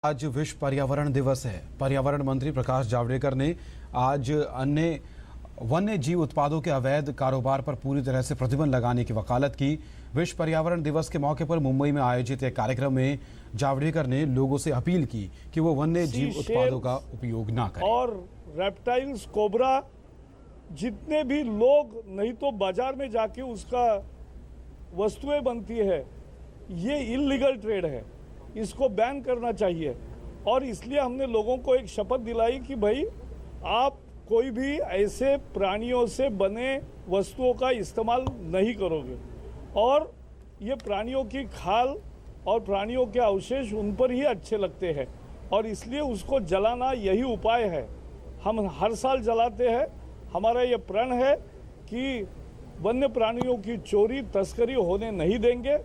आज विश्व पर्यावरण दिवस है। पर्यावरण मंत्री प्रकाश जावड़ेकर ने आज अन्य वन्य जीव उत्पादों के अवैध कारोबार पर पूरी तरह से प्रतिबंध लगाने की वकालत की। विश्व पर्यावरण दिवस के मौके पर मुंबई में आयोजित एक कार्यक्रम में जावड़ेकर ने लोगों से अपील की कि वो वन्य जीव उत्पादों का उपयोग ना करें। और रेप्टाइल्स, कोबरा, जितने भी लोग नहीं तो बाजार में जाके उसका वस्तुएं बनती है, ये इल्लीगल ट्रेड है, इसको बैन करना चाहिए। और इसलिए हमने लोगों को एक शपथ दिलाई कि भाई आप कोई भी ऐसे प्राणियों से बने वस्तुओं का इस्तेमाल नहीं करोगे, और ये प्राणियों की खाल और प्राणियों के अवशेष उन पर ही अच्छे लगते हैं, और इसलिए उसको जलाना यही उपाय है। हम हर साल जलाते हैं। हमारा ये प्रण है कि वन्य प्राणियों की चोरी, तस्करी होने नहीं देंगे।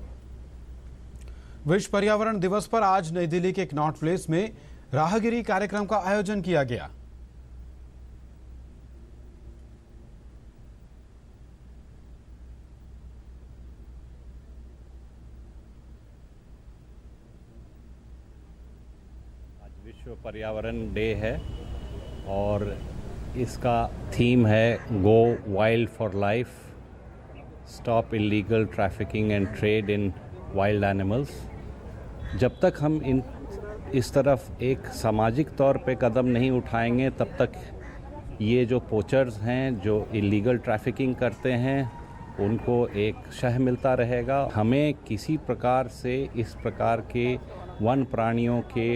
विश्व पर्यावरण दिवस पर आज नई दिल्ली के कनॉट प्लेस में राहगिरी कार्यक्रम का आयोजन किया गया। आज विश्व पर्यावरण डे है और इसका थीम है go wild for life, stop illegal trafficking and trade in wild animals. जब तक हम इस तरफ एक सामाजिक तौर पे कदम नहीं उठाएंगे, तब तक ये जो पोचर्स हैं, जो इलीगल ट्रैफिकिंग करते हैं, उनको एक शह मिलता रहेगा। हमें किसी प्रकार से इस प्रकार के वन प्राणियों के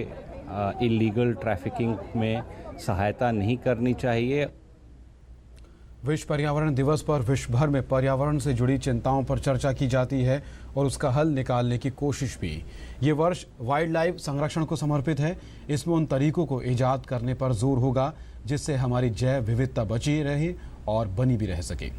इलीगल ट्रैफिकिंग में सहायता नहीं करनी चाहिए। विश्व पर्यावरण दिवस पर विश्व भर में पर्यावरण से जुड़ी चिंताओं पर चर्चा की जाती है और उसका हल निकालने की कोशिश भी। ये वर्ष वाइल्ड लाइफ संरक्षण को समर्पित है। इसमें उन तरीकों को ईजाद करने पर जोर होगा जिससे हमारी जैव विविधता बची रहे और बनी भी रह सके।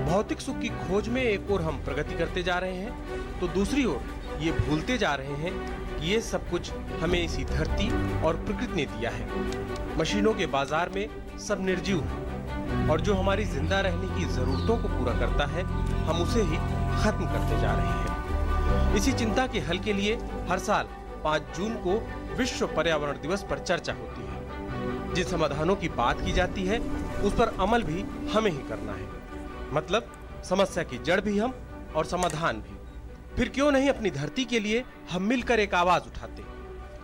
भौतिक सुख की खोज में एक ओर हम प्रगति करते जा रहे हैं, तो दूसरी ओर ये भूलते जा रहे हैं कि ये सब कुछ हमें इसी धरती और प्रकृति ने दिया है। मशीनों के बाजार में सब निर्जीव है, और जो हमारी जिंदा रहने की जरूरतों को पूरा करता है, हम उसे ही खत्म करते जा रहे हैं। इसी चिंता के हल के लिए हर साल 5 जून को विश्व पर्यावरण दिवस पर चर्चा होती है। जिन समाधानों की बात की जाती है, उस पर अमल भी हमें ही करना है। मतलब समस्या की जड़ भी हम और समाधान भी। फिर क्यों नहीं अपनी धरती के लिए हम मिलकर एक आवाज उठाते।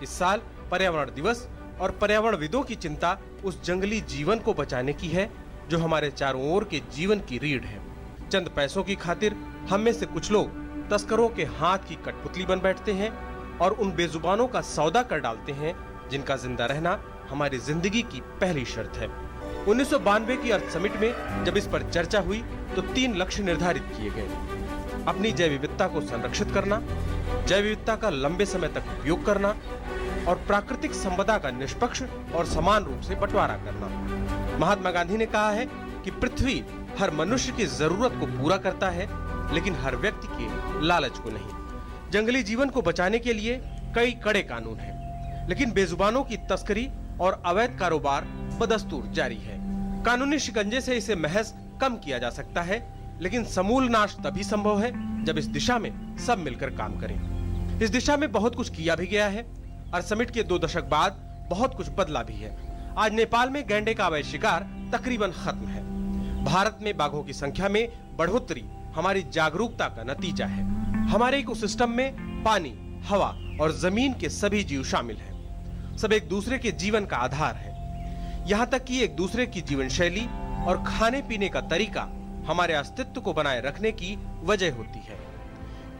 इस साल पर्यावरण दिवस और पर्यावरणविदों की चिंता उस जंगली जीवन को बचाने की है जो हमारे चारों ओर के जीवन की रीढ़ है। चंद पैसों की खातिर हम में से कुछ लोग तस्करों के हाथ की कठपुतली बन बैठते हैं और उन बेजुबानों का सौदा कर डालते हैं जिनका जिंदा रहना हमारी जिंदगी की पहली शर्त है। 1992 की अर्थ समिट में जब इस पर चर्चा हुई तो 3 लक्ष्य निर्धारित किए गए। अपनी जैव विविधता को संरक्षित करना, जैव विविधता का लंबे समय तक उपयोग करना और प्राकृतिक संपदा का निष्पक्ष और समान रूप से बंटवारा करना। महात्मा गांधी ने कहा है कि पृथ्वी हर मनुष्य की जरूरत को पूरा करता है, लेकिन हर व्यक्ति के लालच को नहीं। जंगली जीवन को बचाने के लिए कई कड़े कानून हैं, लेकिन बेजुबानों की तस्करी और अवैध कारोबार बदस्तूर जारी है। कानूनी शिकंजे से इसे महज कम किया जा सकता है, लेकिन समूल नाश तभी संभव है जब इस दिशा में सब मिलकर काम करें। इस दिशा में बहुत कुछ किया भी गया है और समिट के 2 दशक बाद बहुत कुछ बदला भी है। आज नेपाल में गैंडे का अवैध शिकार तकरीबन खत्म है। भारत में बाघों की संख्या में बढ़ोतरी हमारी जागरूकता का नतीजा है। हमारे इकोसिस्टम में पानी, हवा और जमीन के सभी जीव शामिल हैं। सब एक दूसरे के जीवन का आधार है। यहाँ तक कि एक दूसरे की जीवन शैली और खाने पीने का तरीका हमारे अस्तित्व को बनाए रखने की वजह होती है।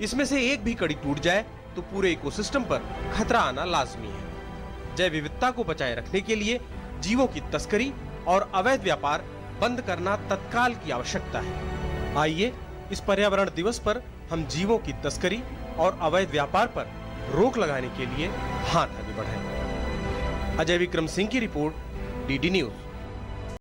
इसमें से एक भी कड़ी टूट जाए तो पूरे इकोसिस्टम पर खतरा आना लाजमी है। जैव विविधता को बचाए रखने के लिए जीवों की तस्करी और अवैध व्यापार बंद करना तत्काल की आवश्यकता है। आइए इस पर्यावरण दिवस पर हम जीवों की तस्करी और अवैध व्यापार पर रोक लगाने के लिए हाथ आगे बढ़ाएं। अजय विक्रम सिंह की रिपोर्ट, डीडी न्यूज।